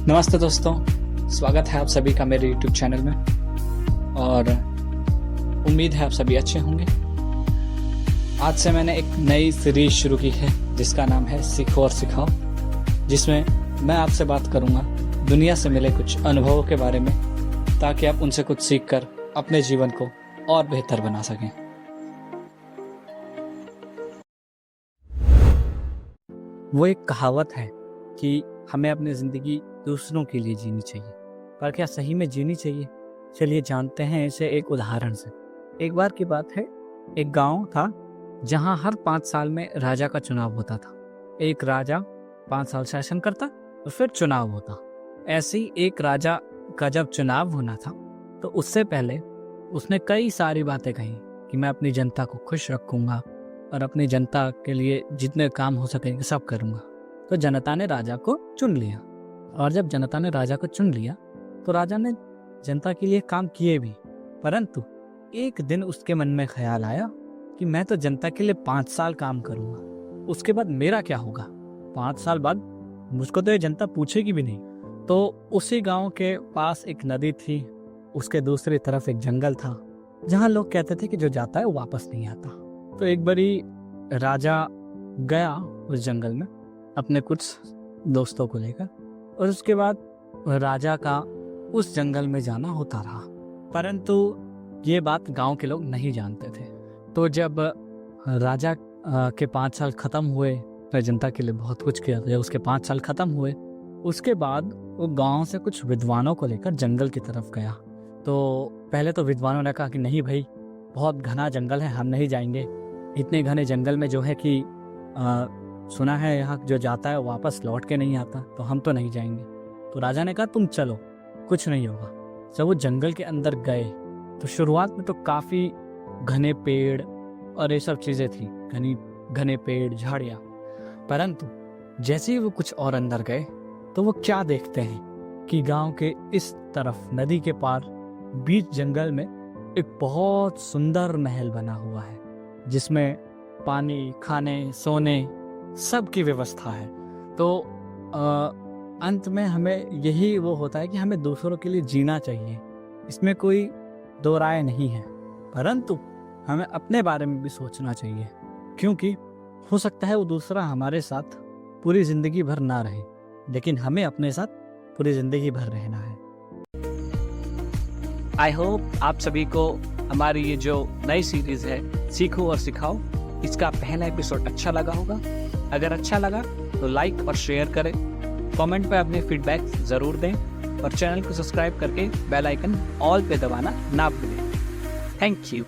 नमस्ते दोस्तों, स्वागत है आप सभी का मेरे YouTube चैनल में और उम्मीद है आप सभी अच्छे होंगे। आज से मैंने एक नई सीरीज शुरू की है जिसका नाम है सीखो और सिखाओ, जिसमें मैं आपसे बात करूंगा दुनिया से मिले कुछ अनुभवों के बारे में, ताकि आप उनसे कुछ सीखकर अपने जीवन को और बेहतर बना सकें। वो एक कहावत है कि हमें अपनी ज़िंदगी दूसरों के लिए जीनी चाहिए, पर क्या सही में जीनी चाहिए? चलिए जानते हैं इसे एक उदाहरण से। एक बार की बात है, एक गांव था जहां हर 5 साल में राजा का चुनाव होता था। एक राजा 5 साल शासन करता और फिर चुनाव होता। ऐसे ही एक राजा का जब चुनाव होना था तो उससे पहले उसने कई सारी बातें कही कि मैं अपनी जनता को खुश रखूंगा और अपनी जनता के लिए जितने काम हो सकेंगे सब करूंगा। तो जनता ने राजा को चुन लिया, और जब जनता ने राजा को चुन लिया तो राजा ने जनता के लिए काम किए भी। परंतु एक दिन उसके मन में ख्याल आया कि मैं तो जनता के लिए 5 साल काम करूंगा, उसके बाद मेरा क्या होगा? 5 साल बाद मुझको तो ये जनता पूछेगी भी नहीं। तो उसी गांव के पास एक नदी थी, उसके दूसरी तरफ एक जंगल था जहां लोग कहते थे कि जो जाता है वो वापस नहीं आता। तो एक बारी राजा गया उस जंगल में अपने कुछ दोस्तों को लेकर, और उसके बाद राजा का उस जंगल में जाना होता रहा। परंतु ये बात गांव के लोग नहीं जानते थे। तो जब राजा के 5 साल खत्म हुए तो जनता के लिए बहुत कुछ किया। जब उसके 5 साल खत्म हुए उसके बाद वो गांव से कुछ विद्वानों को लेकर जंगल की तरफ गया। तो पहले तो विद्वानों ने कहा कि नहीं भाई, बहुत घना जंगल है, हम नहीं जाएंगे। इतने घने जंगल में जो है कि सुना है यहाँ जो जाता है वापस लौट के नहीं आता, तो हम तो नहीं जाएंगे। तो राजा ने कहा तुम चलो, कुछ नहीं होगा। जब वो जंगल के अंदर गए तो शुरुआत में तो काफ़ी घने पेड़ और ये सब चीज़ें थी, घने पेड़, झाड़ियाँ। परंतु जैसे ही वो कुछ और अंदर गए तो वो क्या देखते हैं कि गांव के इस तरफ नदी के पार बीच जंगल में एक बहुत सुंदर महल बना हुआ है, जिसमें पानी, खाने, सोने सब की व्यवस्था है। तो अंत में हमें यही वो होता है कि हमें दूसरों के लिए जीना चाहिए, इसमें कोई दो राय नहीं है। परंतु हमें अपने बारे में भी सोचना चाहिए, क्योंकि हो सकता है वो दूसरा हमारे साथ पूरी ज़िंदगी भर ना रहे, लेकिन हमें अपने साथ पूरी ज़िंदगी भर रहना है। आई होप आप सभी को हमारी ये जो नई सीरीज़ है सीखो और सिखाओ, इसका पहला एपिसोड अच्छा लगा होगा। अगर अच्छा लगा तो लाइक और शेयर करें, कमेंट पे अपने फीडबैक ज़रूर दें और चैनल को सब्सक्राइब करके बेल आइकन ऑल पे दबाना ना भूलें। Thank you.